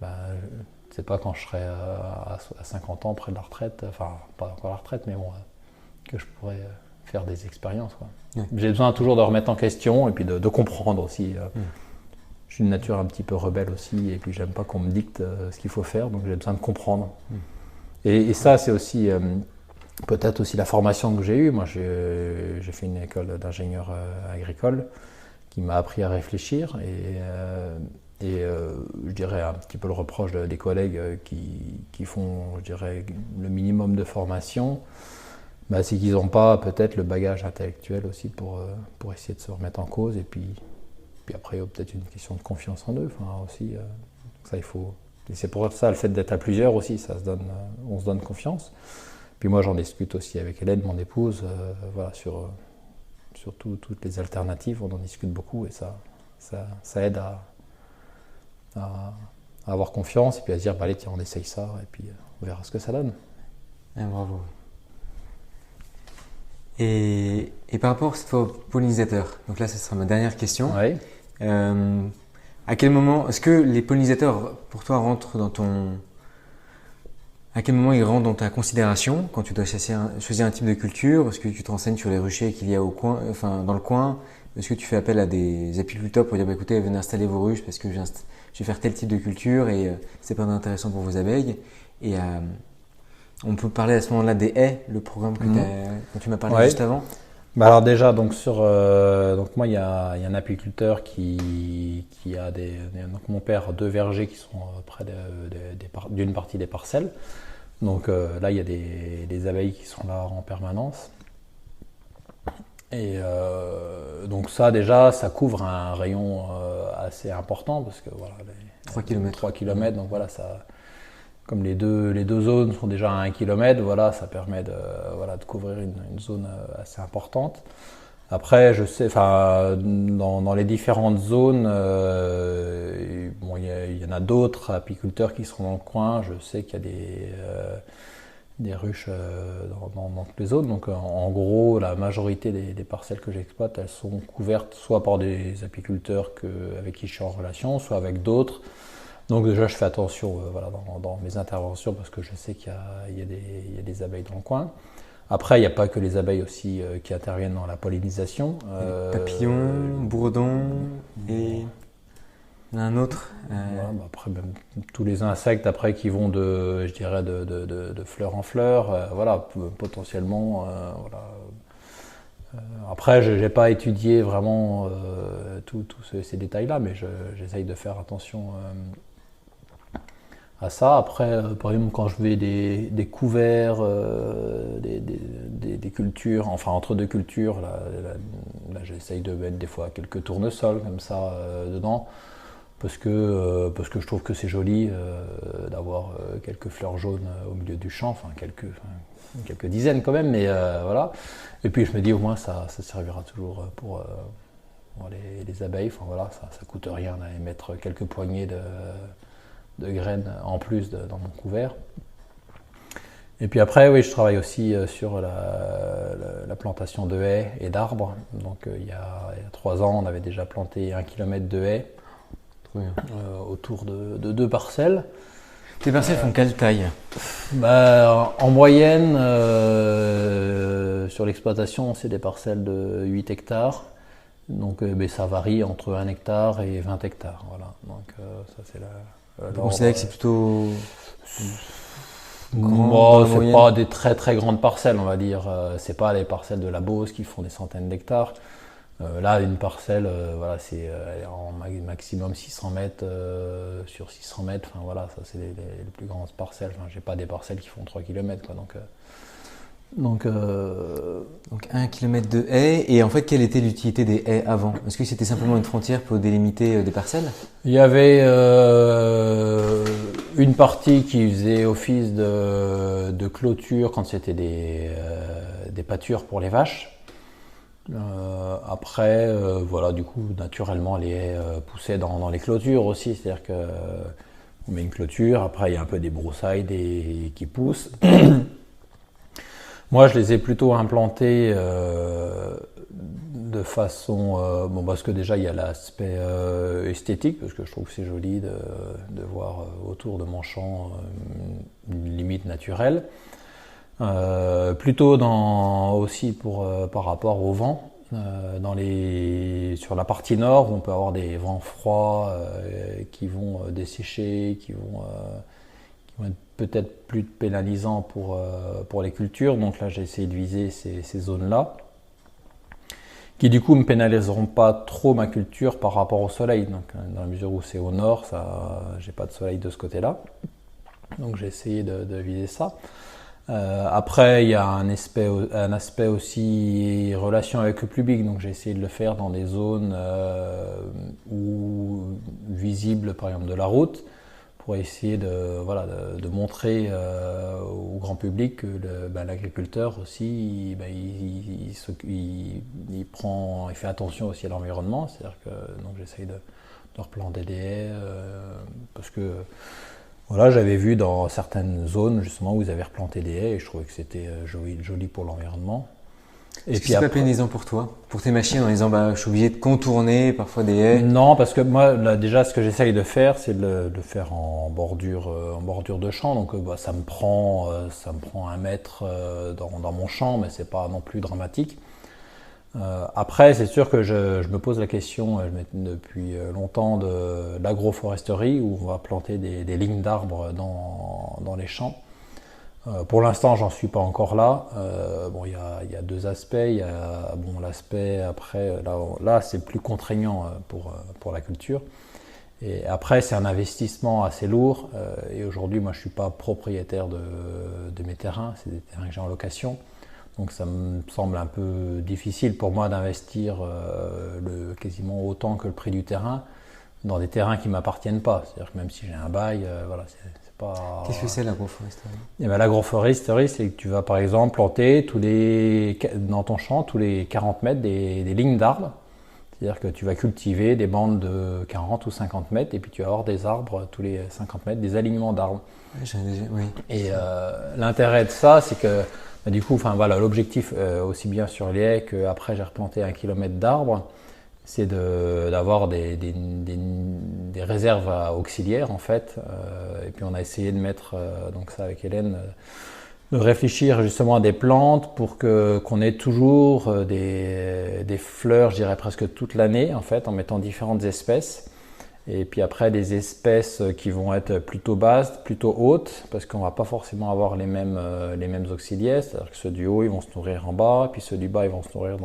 je ne sais pas quand je serai à 50 ans près de la retraite, enfin pas encore la retraite, mais bon, que je pourrais faire des expériences, quoi. Oui. J'ai besoin toujours de remettre en question et puis de comprendre aussi. Je suis une nature un petit peu rebelle aussi et puis j'aime pas qu'on me dicte ce qu'il faut faire, donc j'ai besoin de comprendre. Et ça, c'est aussi peut-être aussi la formation que j'ai eue. Moi, j'ai fait une école d'ingénieur agricole qui m'a appris à réfléchir et je dirais un petit peu le reproche des collègues qui font, je dirais, le minimum de formation, c'est qu'ils n'ont pas peut-être le bagage intellectuel aussi pour essayer de se remettre en cause. Et puis après, il y a peut-être une question de confiance en eux. Aussi, ça, il faut. Et c'est pour ça le fait d'être à plusieurs aussi, on se donne confiance. Puis moi, j'en discute aussi avec Hélène, mon épouse, sur toutes les alternatives. On en discute beaucoup et ça aide à avoir confiance et puis à se dire allez tiens on essaye ça et puis on verra ce que ça donne. Bravo. Et par rapport cette fois aux pollinisateurs, donc là ce sera ma dernière question. Oui. À quel moment est-ce que les pollinisateurs pour toi rentrent à quel moment ils rentrent dans ta considération quand tu dois choisir un type de culture? Est-ce que tu te renseignes sur les ruchers qu'il y a dans le coin? Est-ce que tu fais appel à des apiculteurs pour dire écoutez venez installer vos ruches parce que je vais faire tel type de culture et c'est pas intéressant pour vos abeilles? Et on peut parler à ce moment-là des haies, le programme dont tu m'as parlé juste avant. Alors déjà donc donc moi il y a un apiculteur qui a donc mon père 2 vergers qui sont près d'une partie des parcelles. Donc là il y a des abeilles qui sont là en permanence. Et donc ça déjà ça couvre un rayon assez important parce que voilà 3 km donc voilà ça comme les deux zones sont déjà à 1 km, voilà ça permet de couvrir une zone assez importante. Après je sais dans les différentes zones il y en a d'autres apiculteurs qui sont dans le coin, je sais qu'il y a des ruches dans toutes les zones. Donc en gros, la majorité des parcelles que j'exploite, elles sont couvertes soit par des apiculteurs avec qui je suis en relation, soit avec d'autres. Donc déjà, je fais attention dans mes interventions parce que je sais qu'il y a des abeilles dans le coin. Après, il n'y a pas que les abeilles aussi qui interviennent dans la pollinisation. Papillons, bourdons et... un autre. Après, même tous les insectes après qui vont de fleur en fleur, potentiellement. Après, je n'ai pas étudié vraiment tous ces détails-là, mais j'essaye de faire attention à ça. Après, par exemple, quand je vais des couverts, des cultures, enfin entre 2 cultures, là j'essaye de mettre des fois quelques tournesols comme ça dedans. Parce que je trouve que c'est joli d'avoir quelques fleurs jaunes au milieu du champ, quelques dizaines quand même, mais voilà. Et puis je me dis au moins ça servira toujours pour les abeilles, ça coûte rien d'aller mettre quelques poignées de graines en plus dans mon couvert. Et puis après, oui, je travaille aussi sur la plantation de haies et d'arbres. Donc il y a 3 ans, on avait déjà planté 1 km de haies. Autour de 2 parcelles. Tes parcelles font quelle taille? En moyenne, sur l'exploitation, c'est des parcelles de 8 hectares. Donc ça varie entre 1 hectare et 20 hectares. Voilà. Donc ça c'est Vous considérez que c'est plutôt grand, c'est pas des très très grandes parcelles, on va dire. C'est pas les parcelles de la Beauce qui font des centaines d'hectares. Là, une parcelle, c'est en maximum 600 mètres sur 600 mètres. Ça c'est les plus grandes parcelles. J'ai pas des parcelles qui font 3 km, quoi. Donc 1 km de haies. Et en fait, quelle était l'utilité des haies avant? Est-ce que c'était simplement une frontière pour délimiter des parcelles? Il y avait une partie qui faisait office de clôture quand c'était des pâtures pour les vaches. Après, voilà, du coup, naturellement, les haies poussaient dans les clôtures aussi. C'est-à-dire que on met une clôture, après il y a un peu des broussailles qui poussent. Moi, je les ai plutôt implantés de façon... bon, parce que déjà, il y a l'aspect esthétique, parce que je trouve que c'est joli de voir autour de mon champ une limite naturelle. Plutôt aussi par rapport au vent. Sur la partie nord, on peut avoir des vents froids qui vont dessécher, qui vont être peut-être plus pénalisants pour les cultures. Donc là, j'ai essayé de viser ces zones-là, qui du coup ne pénaliseront pas trop ma culture par rapport au soleil. Donc, dans la mesure où c'est au nord, j'ai pas de soleil de ce côté-là. Donc j'ai essayé de viser ça. Après, il y a un aspect aussi relation avec le public, donc j'ai essayé de le faire dans des zones visibles, par exemple de la route, pour essayer de montrer au grand public que l'agriculteur aussi, il fait attention aussi à l'environnement, c'est-à-dire que donc j'essaye de replanter des haies parce que voilà, j'avais vu dans certaines zones justement où ils avaient replanté des haies et je trouvais que c'était joli pour l'environnement. Est-ce que c'est pas pénalisant pour toi, pour tes machines, en disant je suis obligé de contourner parfois des haies? Non, parce que moi là, déjà ce que j'essaye de faire, c'est de le faire en bordure de champ. Donc ça me prend 1 mètre dans mon champ, mais c'est pas non plus dramatique. Après, c'est sûr que je me pose la question depuis longtemps de l'agroforesterie où on va planter des lignes d'arbres dans les champs. Pour l'instant, j'en suis pas encore là. Bon, il y a 2 aspects. Il y a l'aspect après, là c'est plus contraignant pour la culture. Et après, c'est un investissement assez lourd. Et aujourd'hui, moi, je suis pas propriétaire de mes terrains. C'est des terrains que j'ai en location. Donc ça me semble un peu difficile pour moi d'investir quasiment autant que le prix du terrain dans des terrains qui ne m'appartiennent pas. C'est-à-dire que même si j'ai un bail, voilà, c'est pas... Qu'est-ce que c'est l'agroforesterie? L'agroforesterie, c'est que tu vas par exemple planter dans ton champ tous les 40 mètres des lignes d'arbres. C'est-à-dire que tu vas cultiver des bandes de 40 ou 50 mètres et puis tu vas avoir des arbres tous les 50 mètres, des alignements d'arbres. Oui. Et l'intérêt de ça, c'est que du coup, l'objectif aussi bien sur les haies qu'après j'ai replanté 1 kilomètre d'arbres, c'est d'avoir des réserves auxiliaires en fait. Et puis on a essayé de mettre donc ça avec Hélène, de réfléchir justement à des plantes pour qu'on ait toujours des fleurs, je dirais presque toute l'année en fait, en mettant différentes espèces. Et puis après des espèces qui vont être plutôt basses, plutôt hautes, parce qu'on ne va pas forcément avoir les mêmes auxiliaires, c'est-à-dire que ceux du haut ils vont se nourrir en bas, puis ceux du bas ils vont se nourrir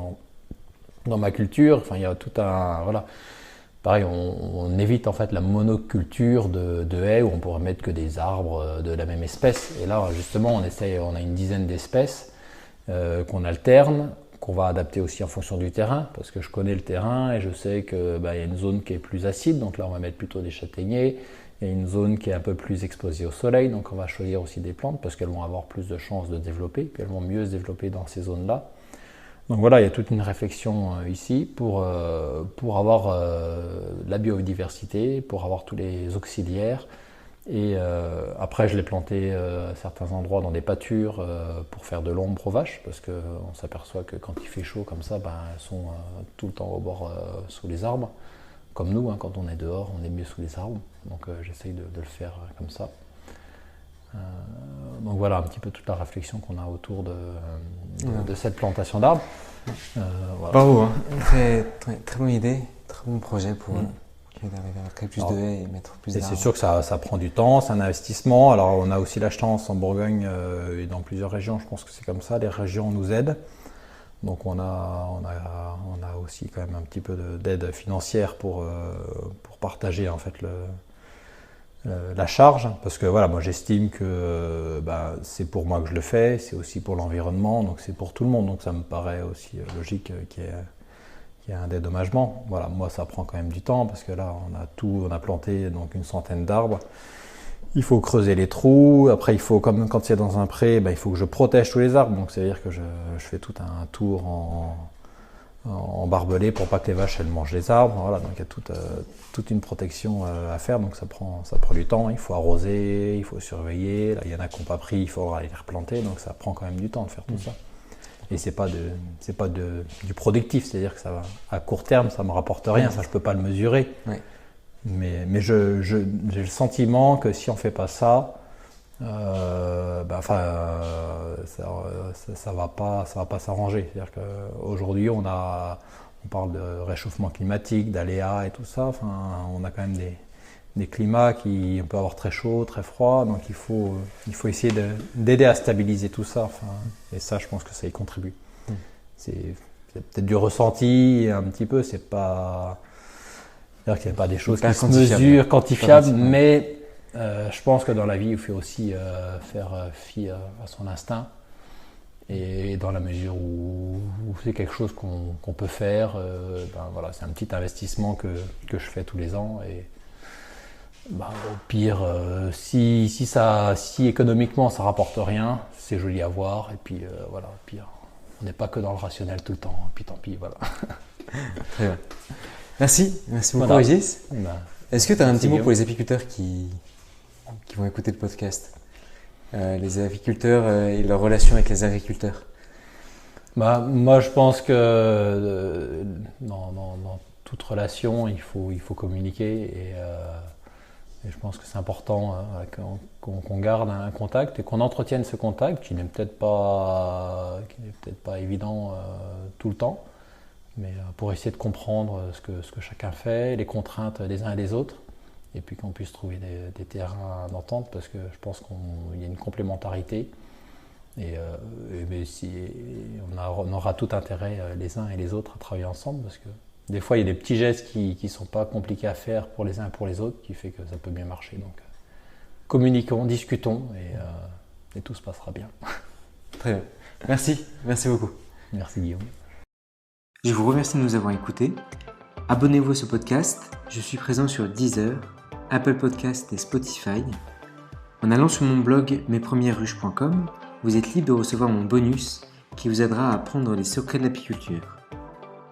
dans ma culture. Enfin, il y a tout un... Voilà. Pareil, on évite en fait la monoculture de haies où on pourrait mettre que des arbres de la même espèce. Et là justement on a une dizaine d'espèces qu'on alterne, qu'on va adapter aussi en fonction du terrain, parce que je connais le terrain et je sais qu'il y a une zone qui est plus acide, donc là on va mettre plutôt des châtaigniers. Il y a une zone qui est un peu plus exposée au soleil, donc on va choisir aussi des plantes parce qu'elles vont avoir plus de chances de développer, puis elles vont mieux se développer dans ces zones-là. Donc voilà, il y a toute une réflexion ici pour avoir la biodiversité, pour avoir tous les auxiliaires. Et après, je l'ai planté à certains endroits dans des pâtures pour faire de l'ombre aux vaches, parce qu'on s'aperçoit que quand il fait chaud comme ça, elles sont tout le temps au bord sous les arbres. Comme nous, quand on est dehors, on est mieux sous les arbres. Donc j'essaye de le faire comme ça. Donc voilà un petit peu toute la réflexion qu'on a autour de cette plantation d'arbres. Voilà. Bravo, hein. Très, très, très bonne idée, très bon projet pour d'arriver à créer plus de haies et mettre plus d'arbres. C'est sûr que ça prend du temps, c'est un investissement. Alors on a aussi la chance en Bourgogne et dans plusieurs régions, je pense que c'est comme ça, les régions nous aident. Donc on a aussi quand même un petit peu d'aide financière pour partager en fait la charge, parce que voilà, moi j'estime que c'est pour moi que je le fais, c'est aussi pour l'environnement, donc c'est pour tout le monde, donc ça me paraît aussi logique qu'il y ait un dédommagement. Voilà, moi ça prend quand même du temps parce que là on a planté donc une centaine d'arbres Il faut creuser les trous. Après, il faut, comme quand c'est dans un pré, il faut que je protège tous les arbres. Donc, c'est-à-dire que je fais tout un tour en barbelé pour pas que les vaches elles mangent les arbres. Voilà, donc il y a toute une protection à faire. Donc, ça prend du temps. Il faut arroser, il faut surveiller. Là, il y en a qui n'ont pas pris, il faudra aller les replanter. Donc, ça prend quand même du temps de faire tout ça. Et c'est pas du productif. C'est-à-dire que ça va, à court terme, ça me rapporte rien. Ça, je peux pas le mesurer. Ouais. Mais j'ai le sentiment que si on ne fait pas ça, ça va pas s'arranger. C'est-à-dire qu'aujourd'hui, on parle de réchauffement climatique, d'aléas et tout ça. Enfin, on a quand même des climats qui on peut avoir très chaud, très froid. Donc il faut essayer d'aider à stabiliser tout ça. Enfin, et ça, je pense que ça y contribue. C'est peut-être du ressenti un petit peu. C'est pas... C'est-à-dire qu'il n'y a pas des choses qui se mesurent, quantifiables, mais je pense que dans la vie, il faut aussi faire fi à son instinct. Et dans la mesure où c'est quelque chose qu'on peut faire, voilà, c'est un petit investissement que je fais tous les ans. Et au pire, si économiquement ça ne rapporte rien, c'est joli à voir. Et puis voilà, pire, on n'est pas que dans le rationnel tout le temps. Et puis tant pis, voilà. Très bien. Merci beaucoup Régis. Est-ce que tu as un petit mot pour les apiculteurs qui vont écouter le podcast, les apiculteurs et leur relation avec les agriculteurs? Moi je pense que dans toute relation il faut communiquer et je pense que c'est important qu'on garde un contact et qu'on entretienne ce contact qui n'est peut-être pas évident tout le temps. Mais pour essayer de comprendre ce que chacun fait, les contraintes des uns et des autres, et puis qu'on puisse trouver des terrains d'entente, parce que je pense qu'il y a une complémentarité, mais si on aura tout intérêt les uns et les autres à travailler ensemble, parce que des fois il y a des petits gestes qui ne sont pas compliqués à faire pour les uns et pour les autres, qui fait que ça peut bien marcher. Donc communiquons, discutons, et tout se passera bien. Très bien. Merci beaucoup. Merci Guillaume. Je vous remercie de nous avoir écoutés. Abonnez-vous à ce podcast. Je suis présent sur Deezer, Apple Podcast et Spotify. En allant sur mon blog mespremieresruches.com, vous êtes libre de recevoir mon bonus qui vous aidera à apprendre les secrets de l'apiculture.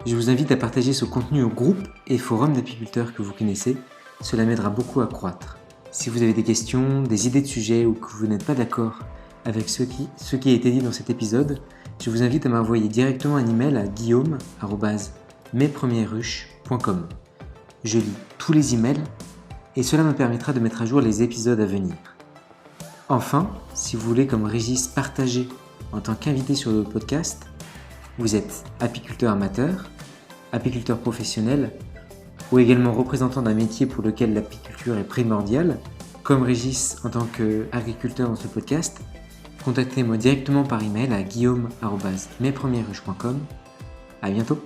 Je vous invite à partager ce contenu au groupe et forum d'apiculteurs que vous connaissez. Cela m'aidera beaucoup à croître. Si vous avez des questions, des idées de sujets ou que vous n'êtes pas d'accord avec ce qui a été dit dans cet épisode, je vous invite à m'envoyer directement un email à guillaume@mespremieresruches.com. Je lis tous les emails et cela me permettra de mettre à jour les épisodes à venir. Enfin, si vous voulez comme Régis partager en tant qu'invité sur le podcast, vous êtes apiculteur amateur, apiculteur professionnel ou également représentant d'un métier pour lequel l'apiculture est primordiale, comme Régis en tant qu'agriculteur dans ce podcast, contactez-moi directement par email à guillaume@mespremieresruches.com. À bientôt.